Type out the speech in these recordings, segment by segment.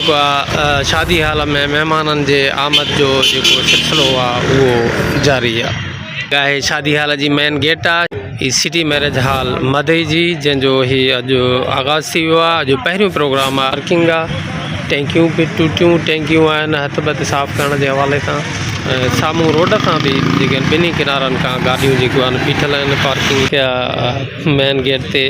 शादी हाल में मेहमाननि जे आमद जो जेको सिलसिलो आहे उहो जारी आहे। शादी हाल जी मेन गेट आहे ही सिटी मैरिज हॉल मदई जी, जंहिंजो ही अॼु आगाज़ थी वियो आहे। अॼु पहिरियों प्रोग्राम आहे। पार्किंग आहे, टैंकियूं बि टूटियूं टैंकियूं आहिनि हथ बथ साफ़ करण जे हवाले सां। साम्हूं रोड खां बि जेके आहिनि ॿिन्ही किनारनि खां गाॾियूं जेकियूं आहिनि बीठल आहिनि पार्किंग कया मेन गेट ते।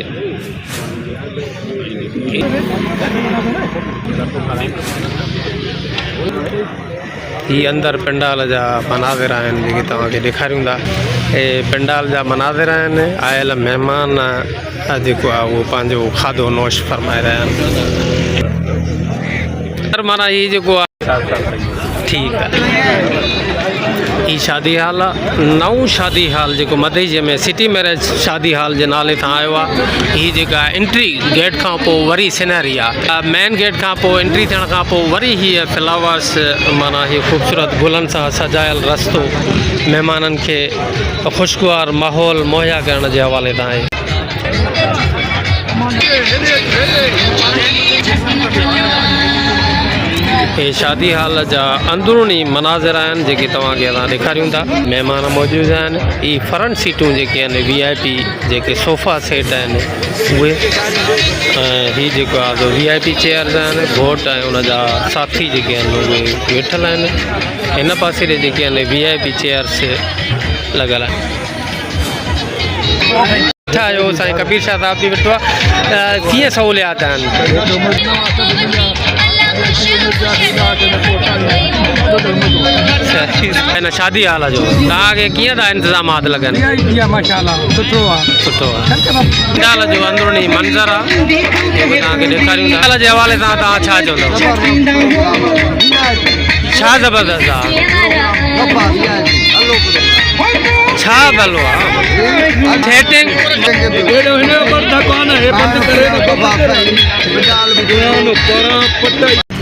ही अंदर पंडाल जा मनाज़िर आहिनि जेके तव्हांखे ॾेखारियूं था। हे पंडाल जा मनाज़िर आहिनि। आयल महिमान जेको आहे उहो पंहिंजो खाधो नोश फरमाए रहिया आहिनि। माना हीअ जेको आहे ठीकु आहे। ही शादी हाल आहे, नओं शादी हाल जेको मदई जे में सिटी मैरिज शादी हाल जे नाले सां आयो आहे। हीअ जेका एंट्री गेट खां पोइ वरी सिनरी आहे। मेन गेट खां पोइ एंट्री थियण खां पोइ वरी हीअ फ्लावर्स माना हीअ ख़ूबसूरत गुलनि सां सजायल रस्तो महिमाननि खे ख़ुशगवार माहौल मुहैया करण जे हवाले सां आहे। हे शादी हाल जा अंदरूनी मनाज़िर आहिनि जेके तव्हांखे असां ॾेखारियूं था। महिमान मौजूदु आहिनि। ही फ्रंट सीटूं जेके आहिनि VIP जेके सोफ़ा सेट आहिनि उहे, हीअ जेको आहे VIP चेयर्स आहिनि। घोट ऐं उनजा साथी जेके आहिनि उहे वेठल आहिनि। हिन पासे ते जेके आहिनि VIP चेयर्स लॻल आहिनि। अच्छा आहियो साईं कबीर शाह साहिब बि वेठो आहे। कीअं सहूलियात आहिनि? अच्छा शादी हाल जो तव्हांखे कीअं था इंतज़ामात लॻनि? सुठो आहे। पंडाल जो अंदरूनी मंज़र आहे तव्हांखे ॾेखारियूं था। जे हवाले सां तव्हां छा चवंदव? छा ज़बरदस्त आहे, छा भलो आहे?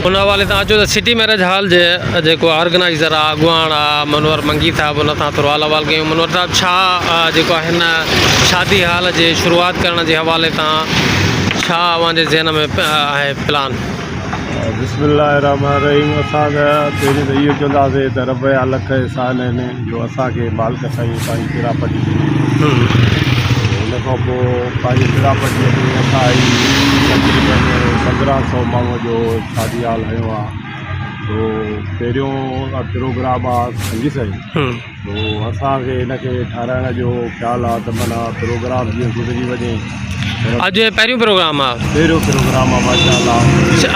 उन हवाले सां अचो त सिटी मैरिज हॉल जे जेको ऑर्गेनाइज़र आहे अॻुवाण आहे मनोहर मंगी साहिबु, उन सां थोरो हाल अहिवाल कयूं। मनोहर साहिबु छा जेको आहे हिन शादी हाल जे शुरूआति करण जे हवाले सां छा अव्हांजे ज़हन में आहे प्लान? बिस्मिल्लाहिर्रहमानिर्रहीम। असां पहिरीं त इहो चवंदासीं त रब जा लख एहसान आहिनि जो असांखे मालिक साईं पंहिंजी तिरापटी हुन खां पोइ पंहिंजी तिरापटीअ में असां तक़रीबन 1500 माण्हूअ जो शादी हाल हयो आहे। तो पहिरियों प्रोग्राम आहे संगी साईं, तो असांखे हिनखे ठाराइण जो ख़्यालु आहे त माना प्रोग्राम जीअं गुज़री वञे। अॼु पहिरियों प्रोग्राम आहे? पहिरियों प्रोग्राम आहे माशाअल्लाह।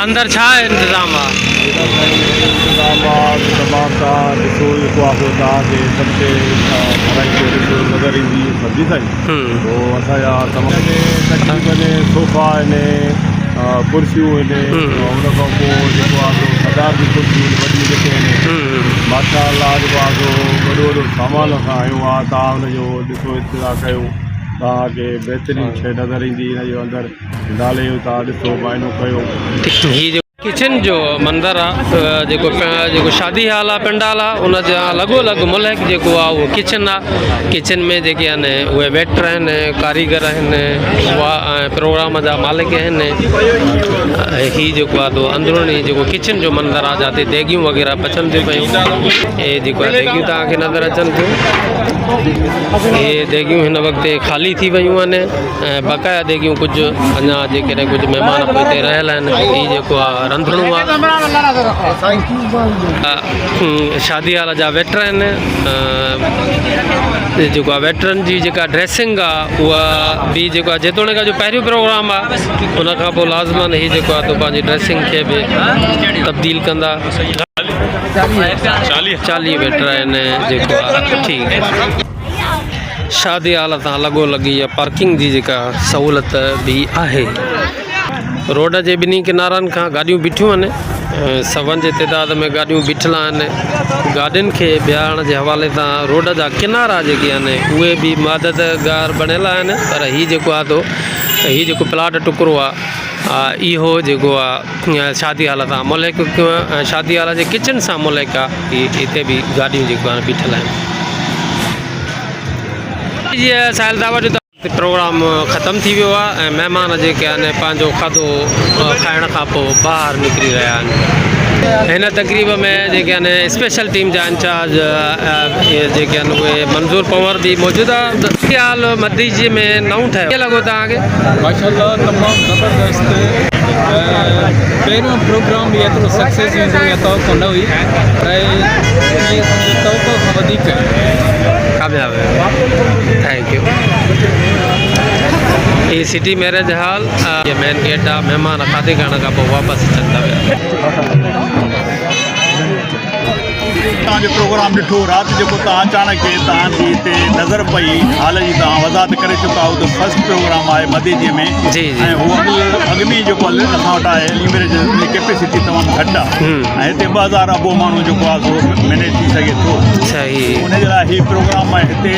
अंदरि छा इंतज़ाम आहे? इंतज़ाम आहे तमामु तव्हां ॾिसो जेको आहे तव्हांखे सभु ॾिसो नज़र ईंदी सम्झी साईं। पोइ असांजा तक़रीबन सोफ़ा आहिनि, कुर्सियूं आहिनि, हुन खां पोइ जेको आहे सदार जी कुर्सियूं वॾियूं जेके आहिनि माशाअल्लाह जेको आहे वॾो वॾो सामान असां आहियूं आहे। तव्हां हुनजो ॾिसो इंतज़ारु कयो, तव्हांखे बहितरीनु शइ नज़र ईंदी हिन जो अंदरि नाले जो तव्हां ॾिसो मुआइनो कयो। किचन जो मंदर आहे जेको शादी हाल आहे पंडाल आहे उन जा लॻोलॻि मुल्क जेको आहे उहो किचन आहे। किचन में जेके आहिनि उहे वेटर आहिनि, कारीगर आहिनि, प्रोग्राम जा मालिक आहिनि। हीअ जेको आहे तो अंदरूनी जेको किचन जो मंदर आहे जिते देगियूं वग़ैरह पचनि थियूं पियूं। हे जेको आहे देगियूं तव्हांखे नज़र अचनि थियूं। हे देगियूं हिन वक़्तु ख़ाली थी वियूं आहिनि ऐं बक़ाया देगियूं कुझु अञा जेकॾहिं कुझु महिमान पोइ हिते रहियल आहिनि। हीअ जेको आहे रंधिणो आहे। शादी हाल जा वेटर आहिनि। जेको आहे वेटरनि जी जेका ड्रेसिंग आहे उहा बि जेको आहे जेतोणीकि जो पहिरियों प्रोग्राम आहे उन खां पोइ लाज़मन हीअ जेको आहे तो पंहिंजी ड्रेसिंग खे बि तब्दील कंदा। 40 वेटर आहिनि जेको आहे ठीकु आहे। शादी हाल सां लॻोलॻि इहा पार्किंग जी जेका सहूलियत बि आहे। रोड जे ॿिन्ही किनारनि खां गाॾियूं बीठियूं आहिनि। सवनि जे तइदाद में गाॾियूं बीठल आहिनि। गाॾियुनि खे बीहारण जे हवाले सां रोड जा किनारा जेके आहिनि उहे बि मददगार बणियल आहिनि। पर हीअ जेको आहे तो हीअ जेको प्लाट टुकड़ो आहे इहो जेको आहे शादी हाल सां मुल्क शादी हाल जे किचन सां मुल्क आहे। हिते बि गाॾियूं जेको आहे बीठल आहिनि। जीअं साहिल दावा जो प्रोग्राम ख़त्म थी वियो आहे ऐं महिमान जेके आहिनि पंहिंजो खाधो खाइण खां पोइ ॿाहिरि निकिरी रहिया आहिनि। हिन तक़रीब में जेके आहिनि स्पेशल टीम जा इंचार्ज जेके आहिनि उहे मंज़ूर पंवर बि मौजूदु आहे। ख़्याल मदीजे में नओं ठहियो कीअं लॻो तव्हांखे? माशाल्लाह तमामु ज़बरदस्त। पहिरियों प्रोग्राम बि एतिरो सक्सेस ईंदो या तवको न हुई ऐं तवको खां वधीक कामयाब है। Thank U. ये सिटी मैरिज हॉल ये मेन गेट आहे। महिमान खाधे खाइण खां पोइ वापसि अचनि था पिया। तव्हांजो प्रोग्राम ॾिठो राति जेको तव्हां अचानक तव्हांजी हिते नज़र पई हाल जी तव्हां वज़ाहत करे चुका आहियो त फर्स्ट प्रोग्राम आहे मदीजे में जी जी ऐं उहो अॻु में जेको असां वटि आहे लीवरेज जी कैपेसिटी तमामु घटि आहे ऐं हिते 2000 अबो माण्हू जेको आहे सो मैनेज थी सघे थो। सही उनजे लाइ हीउ प्रोग्राम हिते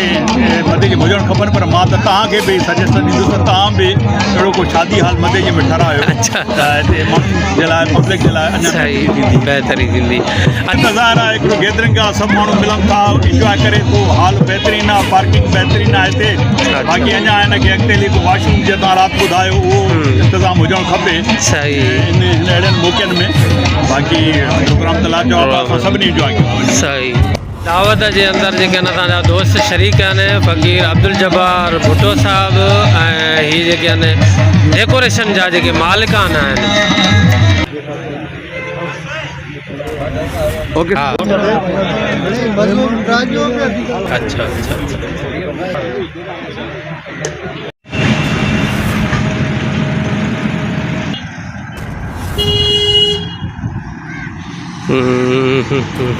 मदीजे में हुजणु खपनि। पर मां त तव्हांखे बि सजेशन ॾींदुसि त तव्हां बि अहिड़ो को शादी हाल मदीजे में ठारायो अच्छा त हिते माण्हुनि जे लाइ पब्लिक जे लाइ अञा सही बहितरी थींदी। इंतज़ारु आहे हिकिड़ो गैदरिंग आहे सभु माण्हू मिलनि था इंजॉय करे थो। हाल बहितरीनु आहे पार्किंग बहितरीनु आहे हिते। बाक़ी अञा हिनखे अॻिते हली वॉशरूम जीअं तव्हां राति ॿुधायो उहो इंतज़ाम हुजणु खपे सही हिन अहिड़नि मौक़नि में। बाक़ी प्रोग्राम त लाजवाब आहे असां सभिनी इंजॉय कयो। सही दावत जे अंदरि जेके आहिनि असांजा दोस्त शरीक आहिनि फ़क़ीर अब्दुल जब्बार भुट्टो साहिबु ऐं हीअ जेके आहिनि डेकोरेशन जा जेके मालिकान आहिनि। ओके हा अच्छा अच्छा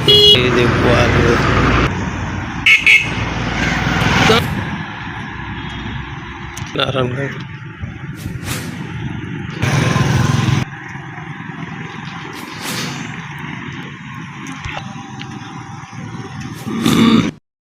ये देखो आगे नारायणगढ़